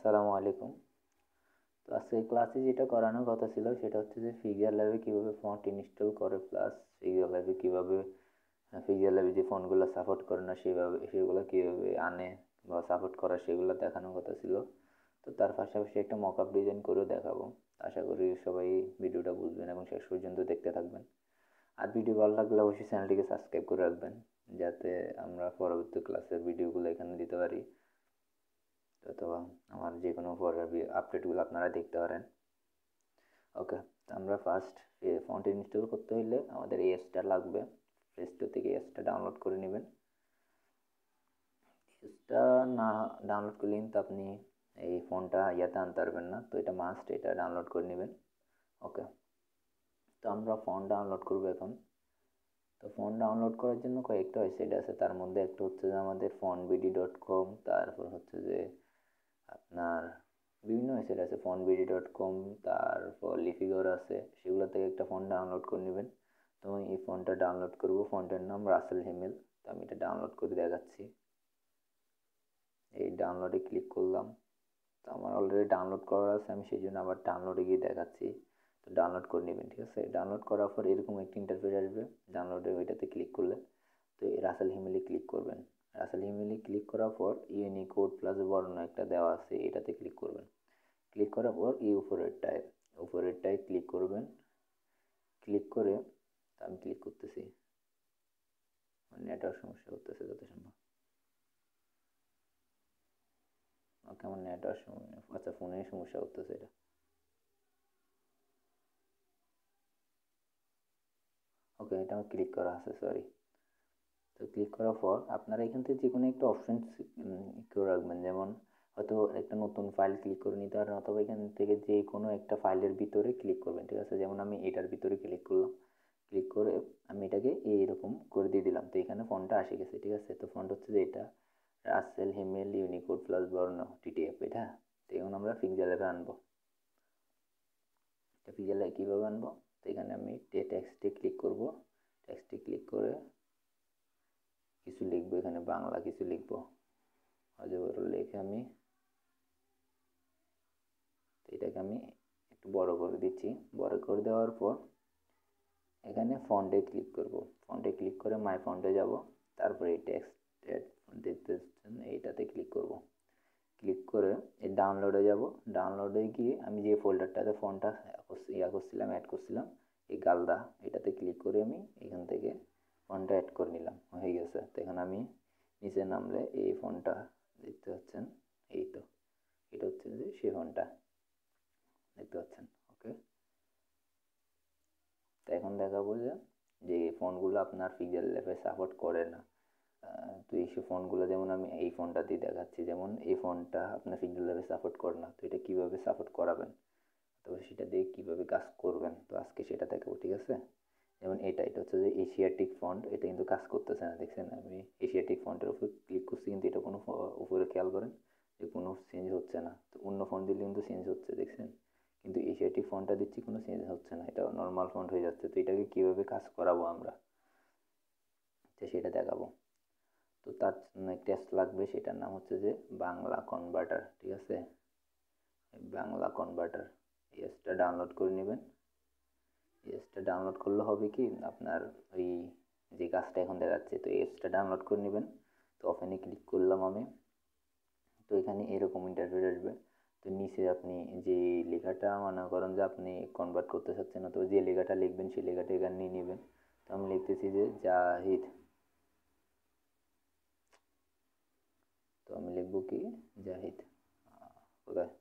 আসসালামু আলাইকুম। তো আজকে ক্লাসে যেটা করানোর কথা ছিল সেটা হচ্ছে যে ফিজিক্যাল ল্যাবে কীভাবে ফন্ট ইনস্টল করে, প্লাস ফিজিক্যাল ল্যাবে কীভাবে ফিজিক্যাল ল্যাবে যে ফন্টগুলো সাপোর্ট করে না সেগুলো কীভাবে আনে বা সাপোর্ট করা সেগুলো দেখানোর কথা ছিল। তো তার পাশাপাশি একটা মকআপ ডিজাইন করেও দেখাবো। আশা করি সবাই ভিডিওটা বুঝবেন এবং শেষ পর্যন্ত দেখতে থাকবেন। আর ভিডিও ভালো লাগলে অবশ্যই চ্যানেলটিকে সাবস্ক্রাইব করে রাখবেন, যাতে আমরা পরবর্তী ক্লাসের ভিডিওগুলো এখানে দিতে পারি, অথবা আমার যে কোনো পরের আপডেটগুলো আপনারা দেখতে পারেন। ওকে, আমরা ফার্স্ট ফন্ট ইনস্টল করতে হলে আমাদের এসটা লাগবে। প্লে স্টোর থেকে এসটা ডাউনলোড করে নেবেন। এসটা না ডাউনলোড করলে কিন্তু আপনি এই ফোনটা ইয়াতে আনতে পারবেন না, তো এটা মাস্ট, এটা ডাউনলোড করে নেবেন। ওকে, তো আমরা ফোন ডাউনলোড করবো এখন। তো ফোন ডাউনলোড করার জন্য কয়েকটা ওয়েবসাইট আছে, তার মধ্যে একটা হচ্ছে যে আমাদের fonbd.com, তারপর হচ্ছে যে আপনার বিভিন্ন ওয়েবসাইট আছে, fonbd.com, তারপর লিপিগর আছে, সেগুলো থেকে একটা ফোন ডাউনলোড করে নেবেন। তো আমি এই ফোনটা ডাউনলোড করব, ফোনটার নাম রাসেল হিমেল। তো আমি এটা ডাউনলোড করে দেখাচ্ছি। এই ডাউনলোডে ক্লিক করলাম। তো আমার অলরেডি ডাউনলোড করা আছে, আমি সেই জন্য আবার ডাউনলোডে গিয়ে দেখাচ্ছি। তো ডাউনলোড করে নেবেন, ঠিক আছে। ডাউনলোড করার পর এরকম একটা ইন্টারফেস আসবে। ডাউনলোডে ওইটাতে ক্লিক করলে তো এই রাসেল হিমেলে ক্লিক করবেন। রাসেল হিমেলে ক্লিক করার পর ইউনিকোড প্লাস বর্ণ একটা দেওয়া আছে, এটাতে ক্লিক করবেন। ক্লিক করার পর এই উপরেরটায় ক্লিক করবেন। ক্লিক করে আমি ক্লিক করতেছি, নেটওয়ার্ক সমস্যা করতেছে যত সম্ভব। ওকে, আমার নেটওয়ার্ক আচ্ছা, ফোনের সমস্যা করতেছে এটা। ওকে, এটা আমার ক্লিক করা আছে, সরি। তো ক্লিক করার পর আপনারা এখান থেকে যে কোনো একটা অপশন করে রাখবেন, যেমন হয়তো একটা নতুন ফাইল ক্লিক করে নিতে পারেন, অথবা এখান থেকে যে কোনো একটা ফাইলের ভিতরে ক্লিক করবেন, ঠিক আছে। যেমন আমি এটার ভিতরে ক্লিক করলাম। ক্লিক করে আমি এটাকে এইরকম করে দিয়ে দিলাম। তো এখানে ফন্টটা আসে গেছে, ঠিক আছে। তো ফন্ট হচ্ছে যে এটা রাসেল হিমেল ইউনিকোড প্লাস বর্ণ টিটিএফ, এটা। তো এখন আমরা পিক্সেল ল্যাবে আনবো। এটা পিক্সেল ল্যাবে কীভাবে আনবো? তো এখানে আমি টেক্সটে ক্লিক করব। টেক্সটে ক্লিক করে কিছু লিখবো, এখানে বাংলা কিছু লিখবো। অজবর লিখে আমি এটাকে আমি একটু বড় করে দিচ্ছি। বড় করে দেওয়ার পর এখানে ফন্টে ক্লিক করব। ফন্টে ক্লিক করে মাই ফন্টে যাব। তারপরে এই টেক্সট দেখতে এইটাতে ক্লিক করব। ক্লিক করে এই ডাউনলোডে যাব। ডাউনলোডে গিয়ে আমি যে ফোল্ডারটাতে ফন্টটা করছিলাম, অ্যাড করছিলাম, এই গালদা, এটাতে ক্লিক করে আমি এখান থেকে ফন্টটা অ্যাড করে নিলাম, হয়ে গেছে। তো এখানে আমি নিচে নামলে এই ফন্টটা দেখতে পাচ্ছেন, এই তো এটা হচ্ছে যে সেই ফন্টটা দেখতে পাচ্ছেন। ওকে, তো এখন দেখাবো যে যে ফোনগুলো আপনার পিক্সেল ল্যাবে সাপোর্ট করে না। তো এইসব ফোনগুলো, যেমন আমি এই ফোনটা দিয়ে দেখাচ্ছি, যেমন এই ফোনটা আপনার পিক্সেল ল্যাবে সাপোর্ট করে না। তো এটা কীভাবে সাপোর্ট করাবেন, তো সেটা দিয়ে কীভাবে কাজ করবেন, তো আজকে সেটা দেখাবো, ঠিক আছে। যেমন এটা হচ্ছে যে এশিয়াটিক ফন্ট, এটা কিন্তু কাজ করতেছে না, দেখছেন। আমি এশিয়াটিক ফন্টের উপর ক্লিক করছি, কিন্তু এটা কোনো উপরে খেয়াল করেন যে কোনো চেঞ্জ হচ্ছে না। তো অন্য ফন্ট দিলে কিন্তু চেঞ্জ হচ্ছে, দেখছেন। কিন্তু এশিয়াটিক ফন্টটা দিচ্ছি, কোনো চেঞ্জ হচ্ছে না, এটা নর্মাল ফন্ট হয়ে যাচ্ছে। তো এটাকে কীভাবে কাজ করাবো আমরা, তো সেটা দেখাবো। তো তার জন্য টেস্ট লাগবে, সেটার নাম হচ্ছে যে বাংলা কনভার্টার, ঠিক আছে। বাংলা কনভার্টার এসটা ডাউনলোড করে নেবেন। এসটা ডাউনলোড করলে হবে কি, আপনার ওই যে কাজটা এখন দেখাচ্ছে, তো এসটা ডাউনলোড করে নেবেন। তো ওপেনে ক্লিক করলাম আমি। তো এখানে এরকম ইন্টারফেস আসবে। তো নিচে আপনি যে লেখাটা মনে করেন যে আপনি কনভার্ট করতে চাচ্ছেন, তো যে লেখাটা লিখবেন সেই লেখাটা এখানে নিয়ে নেবেন। তো আমি লিখতেছি যে জাহিদ। তো আমি লিখবো কি জাহিদ, কোথায়,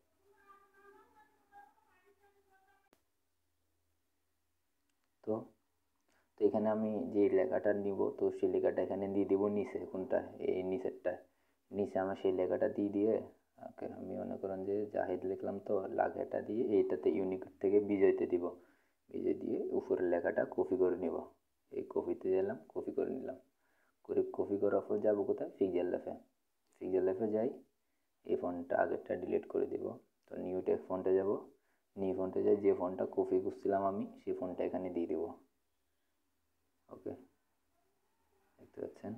তো তো এখানে আমি যে লেখাটা নিব, তো সেই লেখাটা এখানে দিয়ে দিব নিচে, কোনটা, এই নিচেরটা। নিচে আমার সেই লেখাটা দিয়ে দিয়ে ওকে, আমি মনে করেন যে জাহিদ লিখলাম, তো লেখাটা দিয়ে এইটাতে ইউনিকোড থেকে বিজয়তে দিব। বিজয় দিয়ে উপরের লেখাটা কপি করে নিব। এই কপিতে গেলাম, কপি করে নিলাম। করে কপি করার পর যাবো কোথায়, পিক্সেল ল্যাবে। পিক্সেল ল্যাবে যাই, এই ফন্টটা আগেরটা ডিলিট করে দিব। তো নিউ টেক্সট ফন্টে যাব। নিউ ফন্টে যাই, যে ফন্টটা কপি করছিলাম আমি সেই ফন্টটা এখানে দিয়ে দিব। ওকে, দেখতে পাচ্ছেন,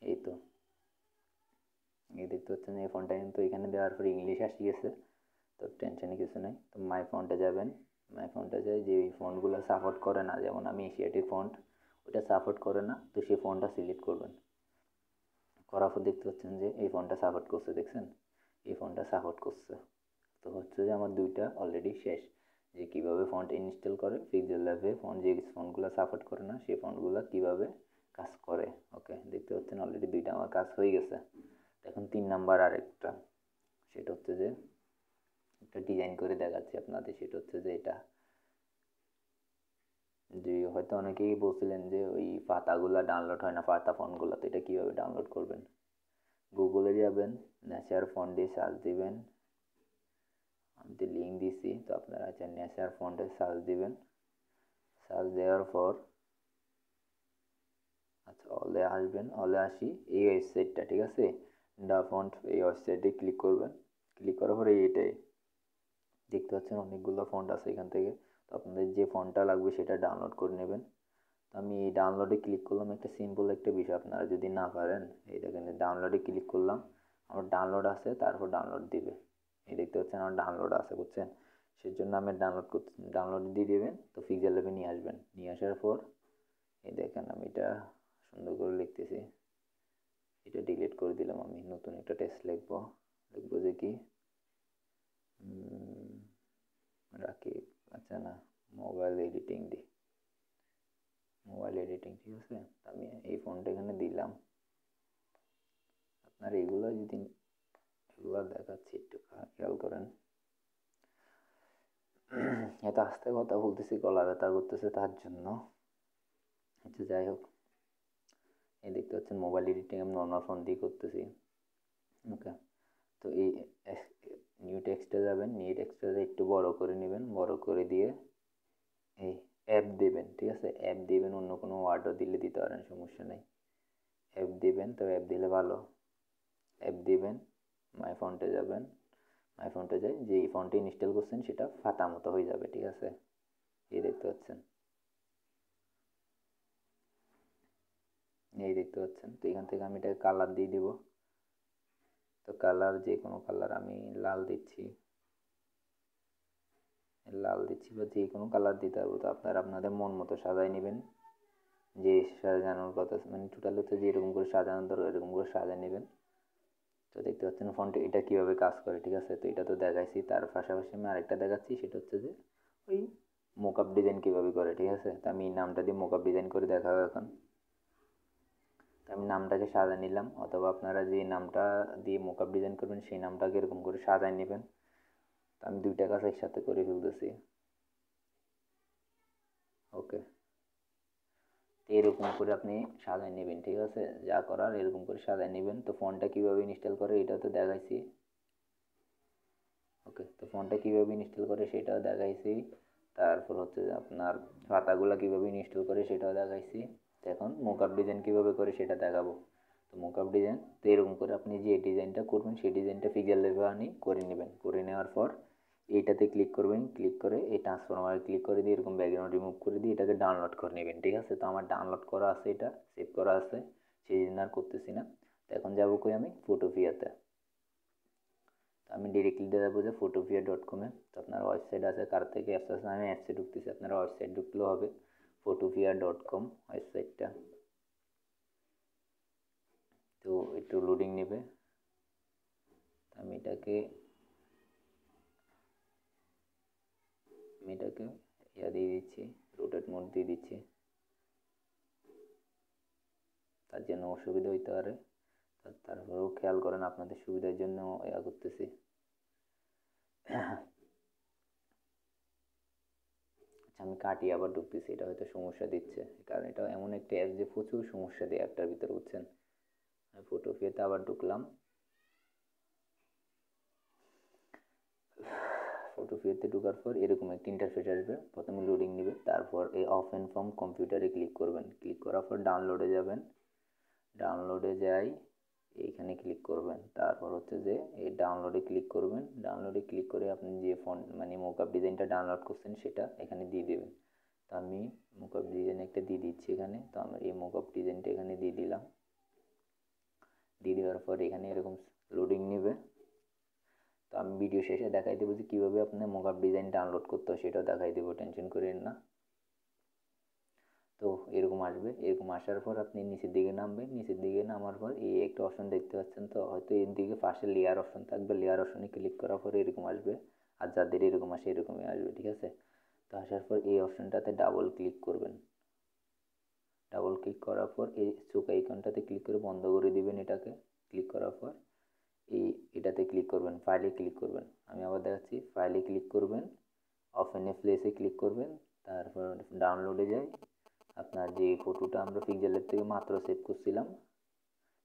এই তো এই দেখতে পাচ্ছেন এই ফোনটা কিন্তু এখানে দেওয়ার পর ইংলিশ আসি গেছে, তো টেনশনে কিছু নাই। তো মাই ফন্টে যাবেন, মাই ফন্টে যাই যে ফন্টগুলো সাপোর্ট করে না, যেমন আমি এশিয়াটিক ফন্ট ওটা সাপোর্ট করে না, তো সেই ফোনটা সিলেক্ট করবেন। করার পর দেখতে পাচ্ছেন যে এই ফোনটা সাপোর্ট করছে, দেখছেন এই ফোনটা সাপোর্ট করছে। তো হচ্ছে যে আমার দুইটা অলরেডি শেষ। যে কীভাবে ফন্ট ইনস্টল করে পিক্সেল ল্যাবে ফন্ট, যে ফোনগুলো সাপোর্ট করে না সেই ফোনগুলো কীভাবে কাজ করে। ওকে, দেখতে পাচ্ছেন অলরেডি দুইটা আমার কাজ হয়ে গেছে। এখন 3 নাম্বার আরেকটা, সেটা হচ্ছে যে একটা ডিজাইন করে দেখাচ্ছি আপনাদের। সেটা হচ্ছে যে এটা যে হয়তো অনেকেই বলছিলেন যে ওই পাতাগুলো ডাউনলোড হয় না, পাতা ফোনগুলো, তো এটা কীভাবে ডাউনলোড করবেন। গুগলে যাবেন, নেচার ফোন দিয়ে সার্চ দিবেন, আমি তো লিঙ্ক দিছি, তো আপনারা নেচার ফন্টে সার্চ দিবেন। সার্চ দেওয়ার পর আচ্ছা অলে আসবেন, অলে আসি এই ওয়েবসাইটটা, ঠিক আছে, ডা ফন্ট, এই ওয়েবসাইটে ক্লিক করবেন। ক্লিক করার পরে এইটাই দেখতে পাচ্ছেন অনেকগুলো ফন্ট আছে এখান থেকে। তো আপনাদের যে ফন্টটা লাগবে সেটা ডাউনলোড করে নেবেন। তো আমি এই ডাউনলোডে ক্লিক করলাম, একটা সিম্পল একটা বিষয়, আপনারা যদি না পারেন এই দেখেন ডাউনলোডে ক্লিক করলাম, আমার ডাউনলোড আছে, তারপর ডাউনলোড দিবে। এই দেখতে পাচ্ছেন আমার ডাউনলোড আছে, বুঝছেন, সেজন্য আমি ডাউনলোড করতে, ডাউনলোড দিয়ে দেবেন। তো পিক্সেল ল্যাবে নিয়ে আসবেন, নিয়ে আসার পর এই দেখেন আমি এটা সুন্দর করে লিখতেছি, এটা ডিলিট করে দিলাম। আমি নতুন একটা টেক্সট লিখবো, লিখবো যে কি রাখি, আচ্ছা না, মোবাইল এডিটিং দিই, মোবাইল এডিটিং, ঠিক আছে। আমি এই ফোনটা এখানে দিলাম। আপনার এগুলো যদি এগুলো দেখাচ্ছি একটু খেয়াল করেন। এত আস্তে কথা বলতেছি, গলা ব্যথা করতেছে তার জন্য। আচ্ছা যাই হোক, এই দেখতে পাচ্ছেন মোবাইল এডিটিং আমি নর্মাল ফোন দিয়ে করতেছি। ওকে, তো এই নিউ টেক্সটে যাবেন, নিউ টেক্সটে একটু বড় করে নেবেন, বড় করে দিয়ে এই অ্যাপ দেবেন, ঠিক আছে, অ্যাপ দেবেন, অন্য কোনো ওয়ার্ডও দিলে দিতে পারেন, সমস্যা নেই। অ্যাপ দিবেন, তো অ্যাপ দিলে ভালো। অ্যাপ দিবেন, মাই ফন্টে যাবেন, মাই ফন্টে যাই, যে এই ফন্টে ইনস্টল করছেন সেটা ফাটা মতো হয়ে যাবে, ঠিক আছে, এই দেখতে পাচ্ছেন, এই দেখতে পাচ্ছেন। তো এখান থেকে আমি এটাকে কালার দিয়ে দিব। তো কালার যে কোনো কালার, আমি লাল দিচ্ছি, লাল দিচ্ছি, বা যে কোনো কালার দিতে পারবো। তো আপনারা আপনাদের মন মতো সাজাই নেবেন, যে সাজানোর কথা, মানে টোটাল হচ্ছে যে এরকম করে সাজানোর দরকার এরকম করে সাজিয়ে নেবেন। তো দেখতে পাচ্ছেন ফন্টে এটা কীভাবে কাজ করে, ঠিক আছে। তো এটা তো দেখাইছি, তার পাশাপাশি আমি আরেকটা দেখাচ্ছি, সেটা হচ্ছে যে ওই মোকআপ ডিজাইন কীভাবে করে, ঠিক আছে। তো আমি এই নামটা দিয়ে মোকআপ ডিজাইন করে দেখাবো এখন। তো আমি নামটাকে সাজিয়ে নিলাম, অথবা আপনারা যে নামটা দিয়ে মোকআপ ডিজাইন করবেন সেই নামটাকে এরকম করে সাজিয়ে নেবেন। তো আমি দুইটা কাজ একসাথে করে ফেলতেছি। ওকে, এরকম করে আপনি সাজায় নেবেন, ঠিক আছে, যা করার এরকম করে সাজায় নেবেন। তো ফোনটা কীভাবে ইনস্টল করে এটা তো দেখাইছি। ওকে, তো ফোনটা কীভাবে ইনস্টল করে সেটাও দেখাইছি। তারপর হচ্ছে যে আপনার পাতাগুলো কীভাবে ইনস্টল করে সেটাও দেখাইছি। তো এখন মোকআপ ডিজাইন কীভাবে করে সেটা দেখাবো। তো মোকআপ ডিজাইন, তো এরকম করে আপনি যে ডিজাইনটা করবেন সেই ডিজাইনটা পিক্সেল ল্যাবে আনি করে নেবেন। করে নেওয়ার পর এইটাতে ক্লিক করবেন, ক্লিক করে এই ট্রান্সফরমারে ক্লিক করে দিয়ে এরকম ব্যাকগ্রাউন্ড রিমুভ করে দিয়ে এটাকে ডাউনলোড করে নেবেন, ঠিক আছে। তো আমার ডাউনলোড করা আছে, এটা সেভ করা আছে, সেই জন্য আর করতেছি না। তো এখন যাবো কই আমি, ফটোপিয়াতে। তো আমি ডিরেক্টলি যাবো যে ফটোপিয়া.com-এ। তো আপনার ওয়েবসাইট আছে, কার থেকে অ্যাপস আছে, আমি অ্যাপসে ঢুকতেছি, আপনারা ওয়েবসাইট ঢুকলেও হবে, photopea.com ওয়েবসাইটটা। তো একটু লোডিং নেবে, আমি এটাকে ইয়া দিয়ে দিচ্ছি, রোটেট মোড দিয়ে দিচ্ছি, তার জন্য অসুবিধা হইতে পারে। তারপরেও খেয়াল করেন, আপনাদের সুবিধার জন্য ইয়া করতেছি। আচ্ছা আমি কাটিয়ে আবার ঢুকতেছি, এটা হয়তো সমস্যা দিচ্ছে, কারণ এটা এমন একটা অ্যাপ যে প্রচুর সমস্যা দেয় অ্যাপটার ভিতরে, বুঝছেন। ফটোপিয়াতে আবার ঢুকলাম, ফটোপিয়াতে ঢোকার পর এরকম একটা ইন্টারফেস আসবে, প্রথমে লোডিং নেবে, তারপর এই ওপেন ফ্রম কম্পিউটারে ক্লিক করবেন, ক্লিক করার পর ডাউনলোডে যাবেন, ডাউনলোডে যাই এইখানে ক্লিক করবেন, তারপর হচ্ছে যে এই ডাউনলোডে ক্লিক করবেন, ডাউনলোডে ক্লিক করে আপনি যে ফন্ট মানে মোকআপ ডিজাইনটা ডাউনলোড করছেন সেটা এখানে দিয়ে দেবেন। তো আমি মোকআপ ডিজাইন একটা দিয়ে দিচ্ছি এখানে। তো আমার এই মোকআপ ডিজাইনটা এখানে দিয়ে দিলাম, দিয়ে দেওয়ার পর এখানে এরকম লোডিং নেবে। তো আমি ভিডিও শেষে দেখাই দেবো যে কীভাবে আপনি মকআপ ডিজাইন ডাউনলোড করতে হয়, সেটাও দেখাই দেবো, টেনশন করেন না। তো এরকম আসবে, এরকম আসার পর আপনি নিচের দিকে নামবেন, নিচের দিকে নামার পর এই একটা অপশন দেখতে পাচ্ছেন, তো হয়তো এর দিকে পাশে লেয়ার অপশন থাকবে, লেয়ার অপশনে ক্লিক করার পরে এরকম আসবে, আর যাদের এরকম আসে এরকমই আসবে, ঠিক আছে। তো আসার পর এই অপশনটাতে ডাবল ক্লিক করবেন, ডাবল ক্লিক করার পর এই চোখ আইকনটাতে ক্লিক করে বন্ধ করে দিবেন এটাকে। ক্লিক করার পর এটাতে ক্লিক করবেন, ফাইলে ক্লিক করবেন, আমি আবার দেখাচ্ছি, ফাইলে ক্লিক করবেন, ওপেন এ প্লেসে ক্লিক করবেন, তারপর ডাউনলোডে যাই, আপনার যে ফটোটা আমরা পিক্সেল ল্যাব থেকে মাত্র সেভ করছিলাম,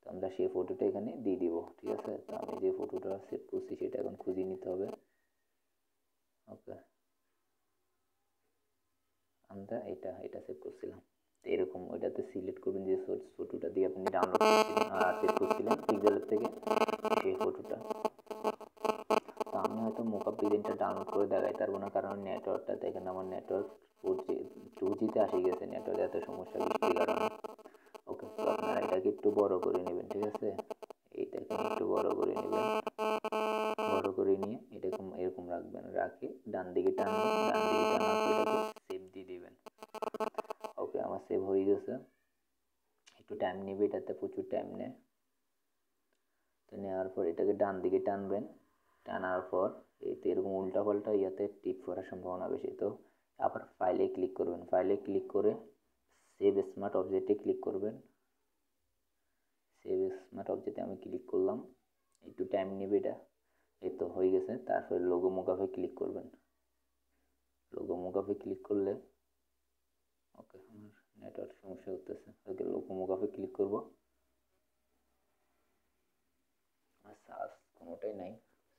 তো আমরা সেই ফটোটা এখানে দিয়ে দিব, ঠিক আছে। তো আমি যে ফটোটা সেভ করছি সেটা এখন খুঁজে নিতে হবে। ওকে, আমরা এটা সেভ করছিলাম, তো এরকম ওইটাতে সিলেক্ট করবেন যে সোর্স ফটোটা দিয়ে আপনি ডাউনলোড করছিলেন সেভ করছিলেন পিক্সেল ল্যাব থেকে, সেই ফটোটা। তো আমি হয়তো মকআপ ডিজাইনটা ডাউনলোড করে দেখাইতে পারবো না, কারণ নেটওয়ার্কটা দেখেন আমার নেটওয়ার্ক 2G আসে গেছে, নেটওয়ার্ক এত সমস্যা বৃষ্টির কারণে। ওকে, তো আপনারা এটাকে একটু বড় করে নেবেন, ঠিক আছে, এইটাকে একটু বড় করে নেবেন, বড় করে নিয়ে এরকম এরকম রাখবেন, রাখে ডান দিকে টানবেন, ডান দিকে টানার পর এটাকে সেভ দিয়ে দিবেন। ওকে, আমার সেভ হয়ে গেছে, একটু টাইম নেবে, এটাতে প্রচুর টাইম নেয়। তো নেওয়ার পর এটাকে ডান দিকে টানবেন, টানার পর এতে এরকম উল্টাপাল্টা ইয়াতে টিপ করার সম্ভাবনা বেশি, তো আবার ফাইলে ক্লিক করবেন, ফাইলে ক্লিক করে সেভ স্মার্ট অবজেক্টে ক্লিক করবেন, সেভ স্মার্ট অবজেক্টে আমি ক্লিক করলাম, একটু টাইম নেবে এটা, এই তো হয়ে গেছে। তারপর লোগো মকআপে ক্লিক করবেন, লোগো মকআপে ক্লিক করলে ওকে, আমার নেটওয়ার্ক সমস্যা হতেছে, ওকে লোগো মকআপে ক্লিক করব, আর সার্চ কোনোটাই নাই,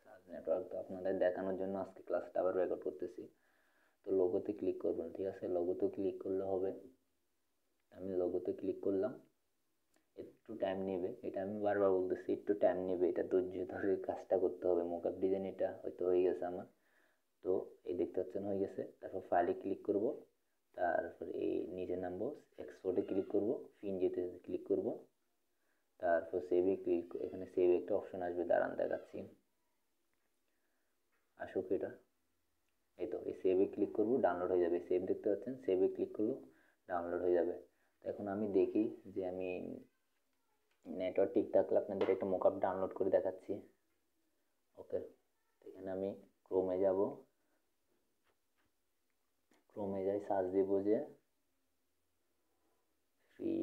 সার্চ নেটওয়ার্ক তো আপনাদের দেখানোর জন্য আজকে ক্লাসটা আবার রেকর্ড করতেছি। তো লোগোতে ক্লিক করবেন, ঠিক আছে, লোগোতে ক্লিক করলে হবে, আমি লোগোতে ক্লিক করলাম, একটু টাইম নেবে, এটা আমি বারবার বলতেছি, একটু টাইম নেবে, এটা ধৈর্য ধরে কাজটা করতে হবে। মকআপ ডিজাইন এটা হয়তো হয়ে গেছে আমার, তো এই দেখতে পাচ্ছেন হয়ে গেছে। তারপর ফাইলে ক্লিক করব, তারপর এই নিচে নামবো, এক্সপোর্টে ক্লিক করব, যেতে ক্লিক করব, তারপর সেভে ক্লিক, এখানে সেভ একটা অপশন আসবে, দাঁড়ান দেখাচ্ছি, আসুক এটা, এই তো এই সেভে ক্লিক করব, ডাউনলোড হয়ে যাবে, সেভ দেখতে পাচ্ছেন, সেভে ক্লিক করলো ডাউনলোড হয়ে যাবে। তো এখন আমি দেখি যে আমি নেটওয়ার্ক ঠিক থাকলে আপনাদের একটা মকআপ ডাউনলোড করে দেখাচ্ছি। ওকে, এখানে আমি ক্রোমে যাব, ক্রোমে যাই, সার্চ দিব যে ফ্রি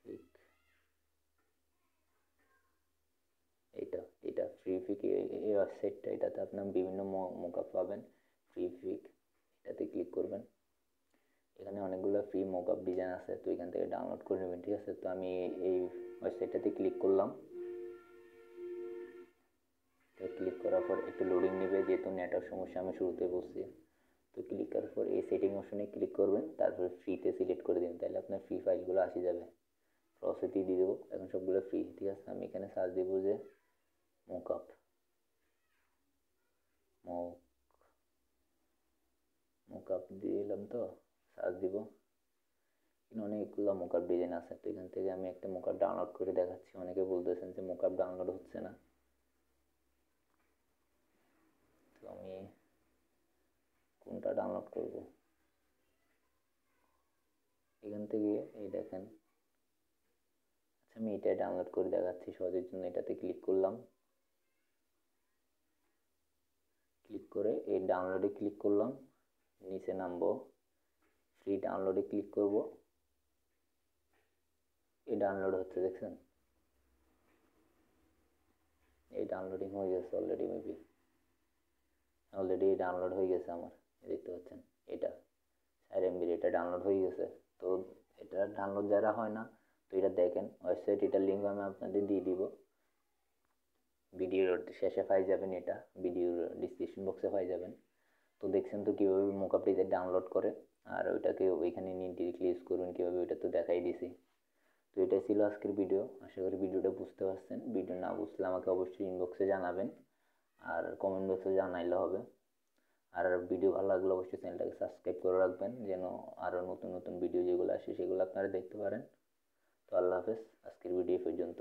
পিক, এটা এটা ফ্রি পিক, এই ওয়েবসাইটটা, এটাতে আপনার বিভিন্ন মকআপ পাবেন, ফ্রি পিক, এটাতে ক্লিক করবেন, এখানে অনেকগুলো ফ্রি মকআপ ডিজাইন আছে, তো এখান থেকে ডাউনলোড করে নেবেন, ঠিক আছে। তো আমি এই ওয়েবসাইটটাতে ক্লিক করলাম, ক্লিক করার পর একটু লোডিং নেবে, যেহেতু নেটওয়ার্ক সমস্যা আমি শুরুতে বলছি। তো ক্লিক করার পর এই সেটিং অপশনে ক্লিক করবেন, তারপর ফ্রিতে সিলেক্ট করে দিন, তাহলে আপনার ফ্রি ফাইলগুলো আসে যাবে, প্রসেসই দিয়ে দেবো, এখন সবগুলো ফ্রি, ঠিক আছে। আমি এখানে সার্চ দেবো যে মকআপ, মকআপ দিয়ে দিলাম, তো সার্চ দিব, কিন্তু অনেকগুলো মকআপ ডিজাইন আছে, তো এখান থেকে আমি একটা মকআপ ডাউনলোড করে দেখাচ্ছি, অনেকে বলতেছেন যে মকআপ ডাউনলোড হচ্ছে না, তো আমি কোনটা ডাউনলোড করব, এখান থেকে এই দেখেন, আচ্ছা আমি এটা ডাউনলোড করে দেখাচ্ছি সহজের জন্য, এটাতে ক্লিক করলাম, ক্লিক করে এই ডাউনলোডে ক্লিক করলাম, নিচে নামবো, ফ্রি ডাউনলোডে ক্লিক করব, এই ডাউনলোড হচ্ছে দেখছেন, এই ডাউনলোডিং হয়ে গেছে অলরেডি, মেবি অলরেডি ডাউনলোড হয়ে গেছে আমার, দেখতে পাচ্ছেন এটা 4 MB, এটা ডাউনলোড হয়ে গেছে। তো এটা ডাউনলোড যারা হয় না, তো এটা দেখেন ওয়েবসাইট, এটার লিঙ্ক আমি আপনাদের দিয়ে দিব, ভিডিওর শেষে পাই যাবেন, এটা ভিডিওর ডিসক্রিপশন বক্সে পাই যাবেন। তো দেখছেন তো কীভাবে মকআপ ডিজাইন ডাউনলোড করে, আর ওইটাকে ওইখানে নিয়ে ডিরেক্টলি ইউজ করবেন কীভাবে, ওইটা তো দেখাই দিছি। তো এটাই ছিল আজকের ভিডিও, আশা করি ভিডিওটা বুঝতে পারছেন, ভিডিও না বুঝলে আমাকে অবশ্যই ইনবক্সে জানাবেন, আর কমেন্ট বক্সে জানাইলে হবে। আর ভিডিও ভালো লাগলে অবশ্যই চ্যানেলটাকে সাবস্ক্রাইব করে রাখবেন, যেন আরও নতুন নতুন ভিডিও যেগুলো আসে সেগুলো আপনারা দেখতে পারেন। তো আল্লাহ হাফেজ, আজকের ভিডিও পর্যন্ত।